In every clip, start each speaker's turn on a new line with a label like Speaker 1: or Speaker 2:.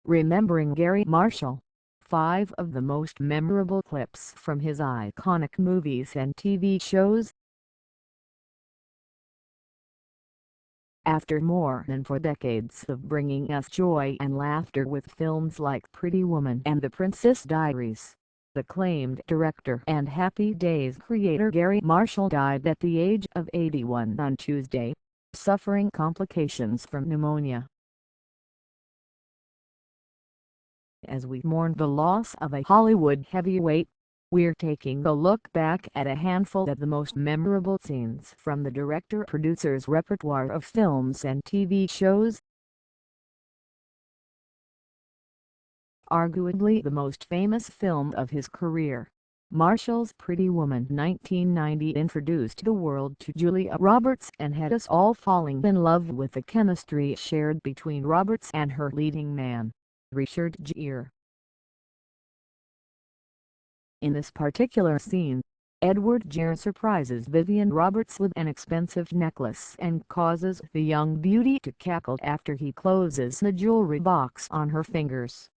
Speaker 1: Remembering Garry Marshall. 5 of the most memorable clips from his iconic movies and TV shows. After more than 4 decades of bringing us joy and laughter with films like Pretty Woman and The Princess Diaries, acclaimed director and Happy Days creator Garry Marshall died at the age of 81 on Tuesday, suffering complications from pneumonia. As we mourn the loss of a Hollywood heavyweight, we're taking a look back at a handful of the most memorable scenes from the director-producer's repertoire of films and TV shows. Arguably the most famous film of his career, Marshall's Pretty Woman 1990 introduced the world to Julia Roberts and had us all falling in love with the chemistry shared between Roberts and her leading man, Richard Gere. In this particular scene, Edward Gere surprises Vivian Roberts with an expensive necklace and causes the young beauty to cackle after he closes the jewelry box on her fingers.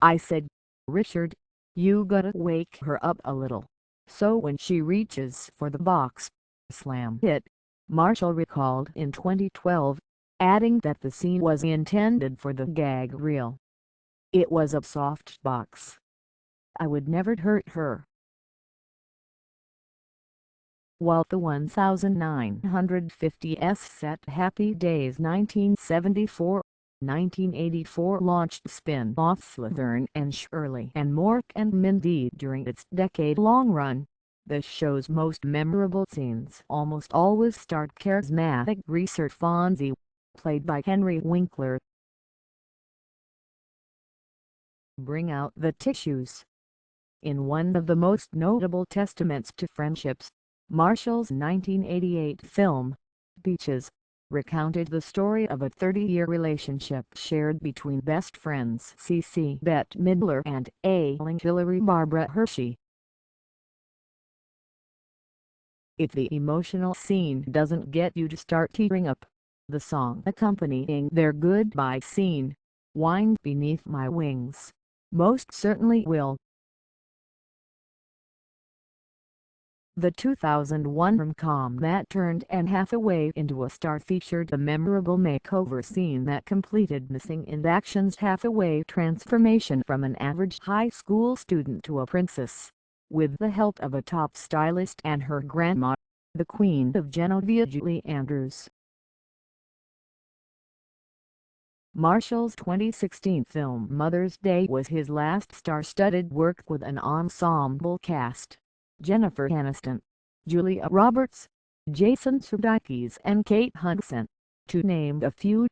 Speaker 1: "I said, Richard, you gotta wake her up a little, so when she reaches for the box, slam it," Marshall recalled in 2012, adding that the scene was intended for the gag reel. "It was a soft box. I would never hurt her." While the 1950s set Happy Days 1974-1984 launched spin-offs Laverne and Shirley and Mork and Mindy during its decade-long run, the show's most memorable scenes almost always starred charismatic greaser Fonzie, played by Henry Winkler. "Bring out the tissues." In one of the most notable testaments to friendships, Marshall's 1988 film, Beaches, recounted the story of a 30-year relationship shared between best friends Bette Midler and ailing Hillary Barbara Hershey. If the emotional scene doesn't get you to start tearing up, the song accompanying their goodbye scene, "Wind Beneath My Wings," most certainly will. The 2001 rom-com that turned Anne Hathaway into a star featured a memorable makeover scene that completed Missing in Action's Hathaway transformation from an average high school student to a princess, with the help of a top stylist and her grandma, the Queen of Genovia Julie Andrews. Marshall's 2016 film Mother's Day was his last star-studded work with an ensemble cast: Jennifer Aniston, Julia Roberts, Jason Sudeikis and Kate Hudson, to name a few.